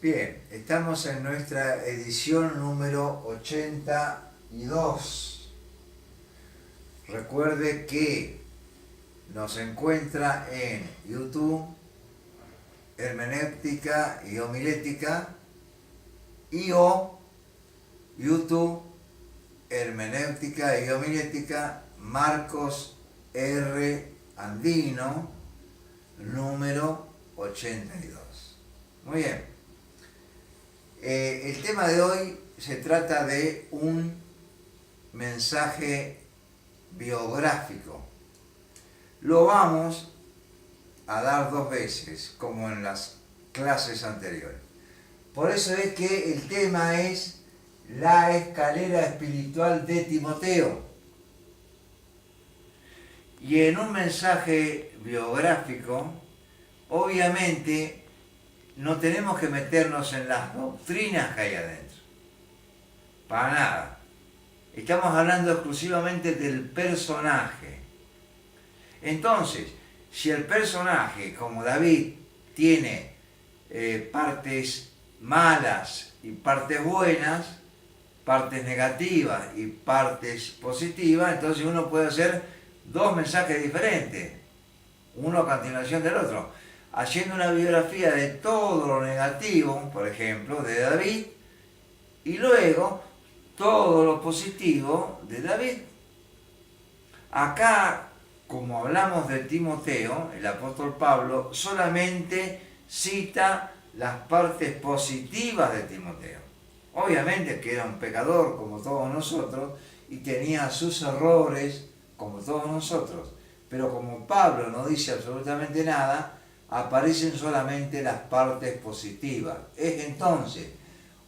Bien, estamos en nuestra edición número 82. Recuerde que nos encuentra en YouTube, Hermenéutica y Homilética, y o YouTube, Hermenéutica y Homilética, Marcos R. Andino, número 82. Muy bien. El tema de hoy se trata de un mensaje biográfico. Lo vamos a dar 2 veces, como en las clases anteriores. Por eso es que el tema es la escalera espiritual de Timoteo. Y en un mensaje biográfico, obviamente, no tenemos que meternos en las doctrinas que hay adentro. Para nada. Estamos hablando exclusivamente del personaje. Entonces, si el personaje, como David, tiene partes malas y partes buenas, partes negativas y partes positivas, entonces uno puede hacer 2 mensajes diferentes, uno a continuación del otro, haciendo una biografía de todo lo negativo, por ejemplo, de David, y luego todo lo positivo de David. Acá, como hablamos de Timoteo, el apóstol Pablo solamente cita las partes positivas de Timoteo. Obviamente que era un pecador como todos nosotros y tenía sus errores como todos nosotros, pero como Pablo no dice absolutamente nada, aparecen solamente las partes positivas. Es entonces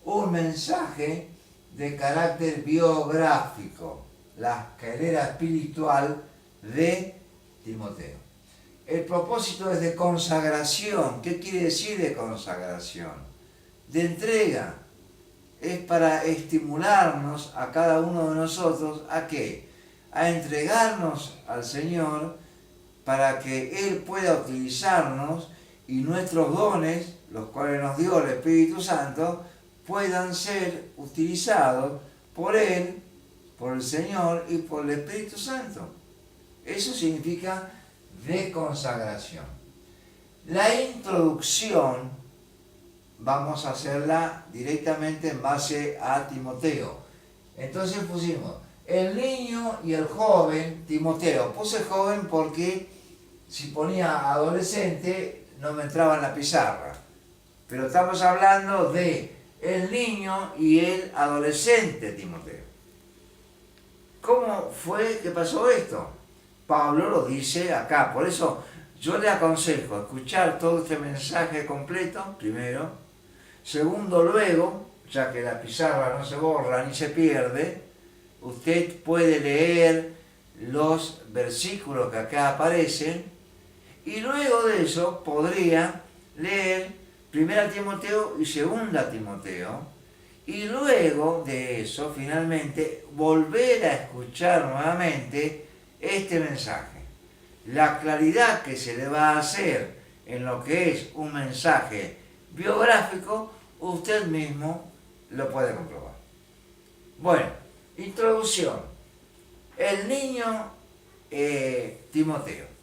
un mensaje de carácter biográfico, la escalera espiritual de Timoteo. El propósito es de consagración. ¿Qué quiere decir de consagración? De entrega. Es para estimularnos a cada uno de nosotros ¿a qué? A entregarnos al Señor para que Él pueda utilizarnos y nuestros dones, los cuales nos dio el Espíritu Santo, puedan ser utilizados por Él, por el Señor y por el Espíritu Santo. Eso significa de consagración. La introducción vamos a hacerla directamente en base a Timoteo. Entonces pusimos el niño y el joven Timoteo. Puse joven porque si ponía adolescente no me entraba en la pizarra. Pero estamos hablando de el niño y el adolescente Timoteo. ¿Cómo fue que pasó esto? Pablo lo dice acá. Por eso yo le aconsejo escuchar todo este mensaje completo, primero. Segundo, luego, ya que la pizarra no se borra ni se pierde, usted puede leer los versículos que acá aparecen y luego de eso podría leer 1 Timoteo y 2 Timoteo y luego de eso finalmente volver a escuchar nuevamente este mensaje. La claridad que se le va a hacer en lo que es un mensaje biográfico, usted mismo lo puede comprobar. Bueno, introducción. El niño Timoteo.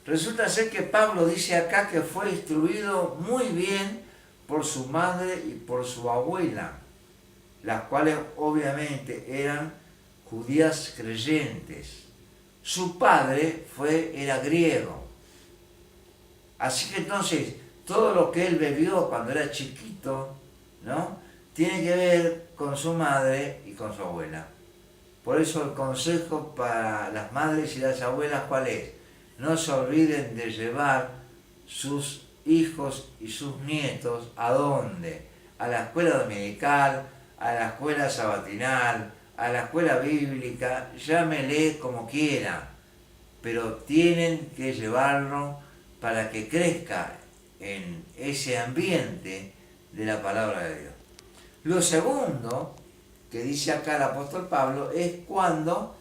Resulta ser que Pablo dice acá que fue instruido muy bien por su madre y por su abuela, las cuales obviamente eran judías creyentes. Su padre era griego. Así que entonces, todo lo que él bebió cuando era chiquito, ¿no?, tiene que ver con su madre y con su abuela. Por eso el consejo para las madres y las abuelas, ¿cuál es? No se olviden de llevar sus hijos y sus nietos, ¿a dónde? A la escuela dominical, a la escuela sabatinal, a la escuela bíblica, llámele como quiera, pero tienen que llevarlo para que crezca en ese ambiente de la palabra de Dios. Lo segundo que dice acá el apóstol Pablo es cuando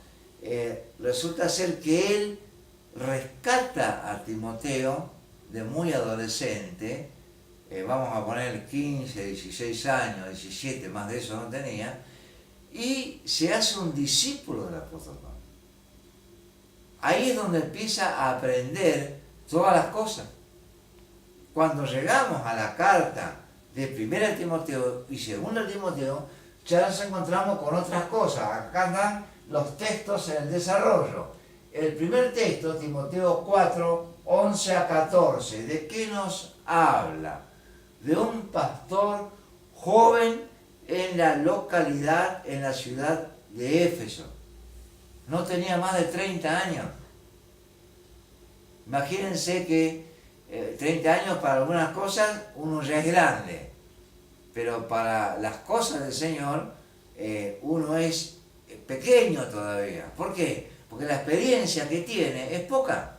resulta ser que él rescata a Timoteo de muy adolescente vamos a poner 15, 16 años, 17, más de eso no tenía, y se hace un discípulo del apóstol Pablo. Ahí es donde empieza a aprender todas las cosas. Cuando llegamos a la carta de 1 Timoteo y 2 Timoteo, ya nos encontramos con otras cosas. Acá están los textos en el desarrollo. El primer texto, Timoteo 4, 11 a 14, ¿de qué nos habla? De un pastor joven en la localidad, en la ciudad de Éfeso. No tenía más de 30 años. Imagínense que 30 años para algunas cosas uno ya es grande, pero para las cosas del Señor uno es pequeño todavía. ¿Por qué? Porque la experiencia que tiene es poca.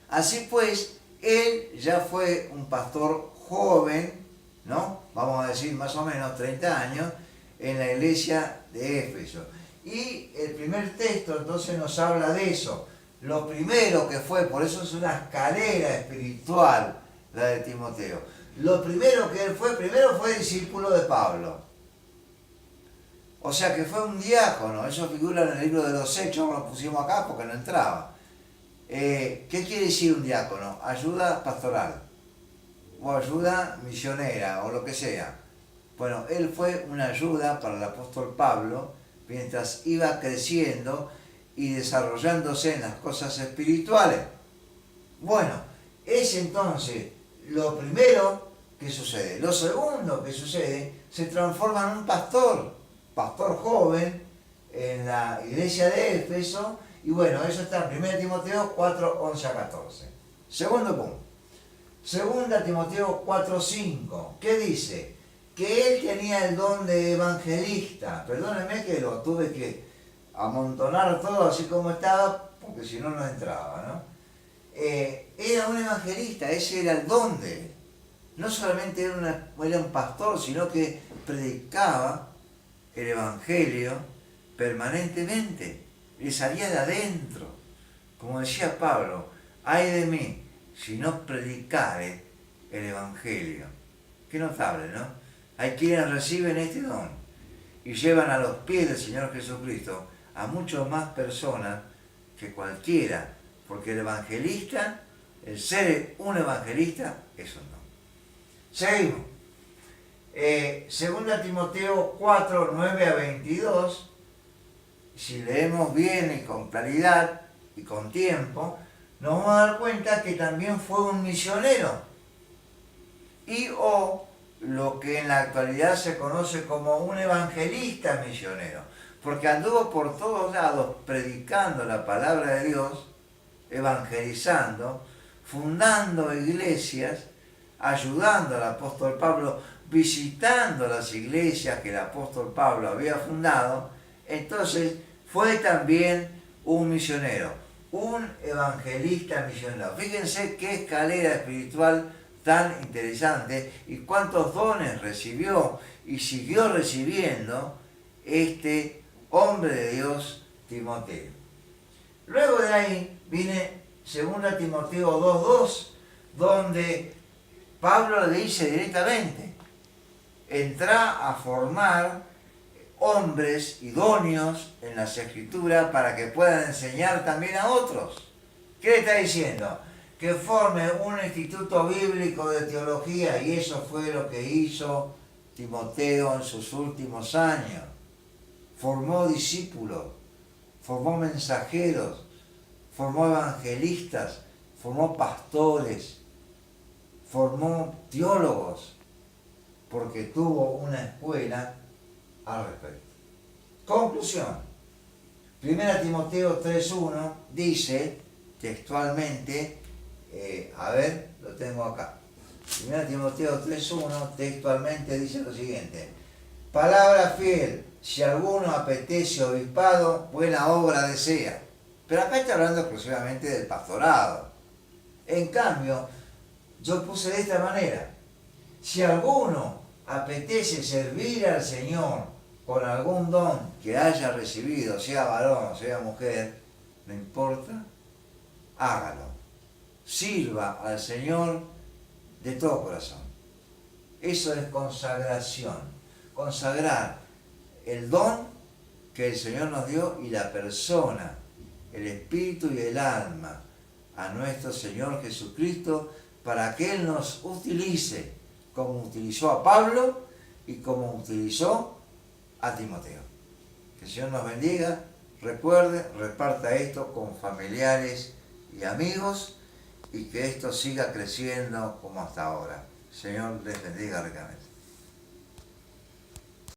Así pues, él ya fue un pastor joven, ¿no? Vamos a decir más o menos 30 años, en la iglesia de Éfeso. Y el primer texto entonces nos habla de eso. Lo primero que fue, por eso es una escalera espiritual la de Timoteo. Lo primero que él fue, primero fue discípulo de Pablo. O sea que fue un diácono, eso figura en el libro de los Hechos, lo pusimos acá porque no entraba. ¿Qué quiere decir un diácono? Ayuda pastoral, o ayuda misionera, o lo que sea. Bueno, él fue una ayuda para el apóstol Pablo, mientras iba creciendo y desarrollándose en las cosas espirituales. Bueno, es entonces lo primero que sucede. Lo segundo que sucede, se transforma en un pastor joven en la iglesia de Éfeso, y bueno, eso está en 1 Timoteo 4, 11 a 14. Segundo punto. 2 Timoteo 4, 5. ¿Qué dice? Que él tenía el don de evangelista. Perdónenme que lo tuve que amontonar todo así como estaba, porque si no, no entraba, ¿no? Era un evangelista, ese era el don de él. No solamente era un pastor, sino que predicaba el evangelio permanentemente, le salía de adentro. Como decía Pablo, ay de mí si no predicare el evangelio. Qué notable, ¿no? Hay quienes reciben este don y llevan a los pies del Señor Jesucristo a mucho más personas que cualquiera, porque el evangelista, el ser un evangelista, es un don. Seguimos. 2 Timoteo 4, 9 a 22, si leemos bien y con claridad y con tiempo, nos vamos a dar cuenta que también fue un misionero, y o lo que en la actualidad se conoce como un evangelista misionero, porque anduvo por todos lados predicando la palabra de Dios, evangelizando, fundando iglesias, ayudando al apóstol Pablo, visitando las iglesias que el apóstol Pablo había fundado. Entonces fue también un misionero, un evangelista misionero. Fíjense qué escalera espiritual tan interesante y cuántos dones recibió y siguió recibiendo este hombre de Dios, Timoteo. Luego de ahí viene 2 Timoteo 2:2, donde Pablo le dice directamente: entra a formar hombres idóneos en las Escrituras para que puedan enseñar también a otros. ¿Qué le está diciendo? Que forme un instituto bíblico de teología, y eso fue lo que hizo Timoteo en sus últimos años. Formó discípulos, formó mensajeros, formó evangelistas, formó pastores, formó teólogos, porque tuvo una escuela al respecto. Conclusión. 1 Timoteo 3:1 dice textualmente, lo tengo acá. 1 Timoteo 3:1 textualmente dice lo siguiente: palabra fiel, si alguno apetece obispado, buena obra desea. Pero acá está hablando exclusivamente del pastorado. En cambio, yo puse de esta manera: si alguno apetece servir al Señor con algún don que haya recibido, sea varón o sea mujer, no importa, hágalo. Sirva al Señor de todo corazón. Eso es consagración. Consagrar el don que el Señor nos dio y la persona, el espíritu y el alma a nuestro Señor Jesucristo para que Él nos utilice como utilizó a Pablo y como utilizó a Timoteo. Que el Señor nos bendiga. Recuerde, reparta esto con familiares y amigos y que esto siga creciendo como hasta ahora. Señor les bendiga ricamente.